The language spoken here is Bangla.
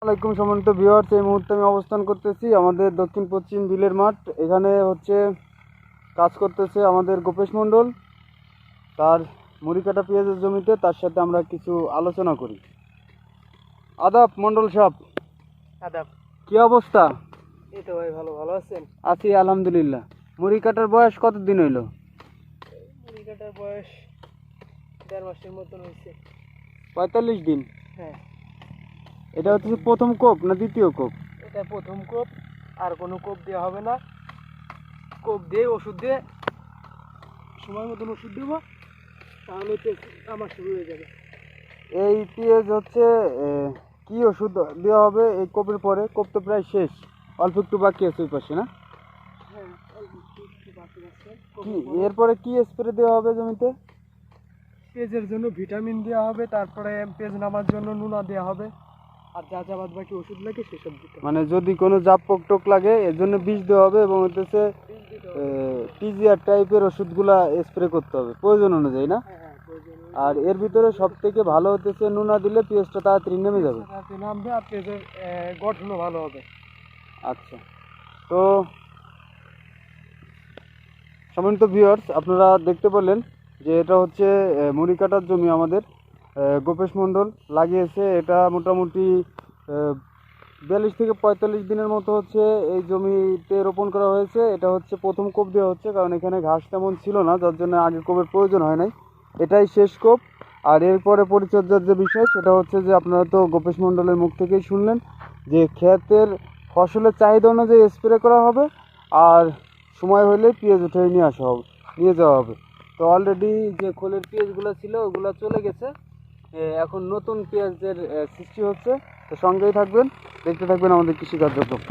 আসসালামাইকুম সম্মানিত ভিউয়ার্স, এই মুহূর্তে আমি অবস্থান করতেছি আমাদের দক্ষিণ পশ্চিম বিলের মাঠ। এখানে কাজ করতেছে আমাদের গোপেশ মণ্ডল, তার মুড়ি কাটা পেঁয়াজের জমিতে। তার সাথে আমরা কিছু আলোচনা করি। আদাব মণ্ডল সাহেব। আদাব। কি অবস্থা? এই তো ভাই, ভালো আছেন? আছি আলহামদুলিল্লাহ। মুড়ি কাটার বয়স কতদিন হইল? মুড়ি কাটার বয়স 1.5 মাসের মতন হয়েছে। 45 দিন। হ্যাঁ। এটা হচ্ছে প্রথম কোপ না দ্বিতীয় কোপ? এটা প্রথম কোপ, আর কোনো কোপ দেওয়া হবে না। কোপ দিয়ে ওষুধ দিয়ে সময় মতন ওষুধ দেবো, তাহলে আমার শুরু হয়ে যাবে। এই পেঁয়াজ কি ওষুধ দেওয়া হবে এই কোপের পরে? কোপ তো প্রায় শেষ, অল্প একটু বাকি আছে ওই পাশে না? হ্যাঁ, একটু বাকি আছে। কি এরপরে কি স্প্রে দেওয়া হবে জমিতে? পেঁয়াজের জন্য ভিটামিন দেওয়া হবে, তারপরে পেঁয়াজ নামার জন্য নুনা দেওয়া হবে, আর যা বাদ বাকি ওষুধ লাগে সেসব দিতে হবে। মানে যদি কোনো জাপ পোক টোক লাগে এর জন্য বিষ দেওয়া হবে, এবং হচ্ছে টিজিআর টাইপের ওষুধগুলা স্প্রে করতে হবে প্রয়োজন অনুযায়ী না? আর এর ভিতরে সব থেকে ভালো হতেছে নুনা দিলে পেঁয়াজটা তাড়াতাড়ি নেমে যাবে। নামবে আর পেঁয়াজের গঠনও ভালো হবে। আচ্ছা, তো সম্মানিত ভিউয়ার্স, আপনারা দেখতে পেলেন যে এটা হচ্ছে মুড়ি কাটার জমি আমাদের গোপেশ মণ্ডল লাগিয়েছে। এটা মোটামুটি 42 থেকে 45 দিনের মতো এই জমিতে রোপণ করা হয়েছে। এটা প্রথম কোপ দেওয়া হচ্ছে, কারণ এখানে ঘাস তেমন ছিল না, যার জন্য আগে কোপের প্রয়োজন হয় নাই। এটাই শেষ কোপ। আর এরপরে পরিচর্যার যে বিষয় সেটা যে আপনারা তো গোপেশ মণ্ডলের মুখ থেকেই শুনলেন যে ক্ষেতের ফসলের চাহিদা অনুযায়ী স্প্রে করা হবে, আর সময় হলে পেঁয়াজ উঠে নিয়ে যাওয়া হবে। তো অলরেডি যে খোলের পেঁয়াজগুলো ছিল ওগুলো চলে গেছে, এখন নতুন পেঁয়াজের সৃষ্টি হচ্ছে। তো সঙ্গেই থাকবেন, দেখতে থাকবেন আমাদের কৃষি কার্যক্রম।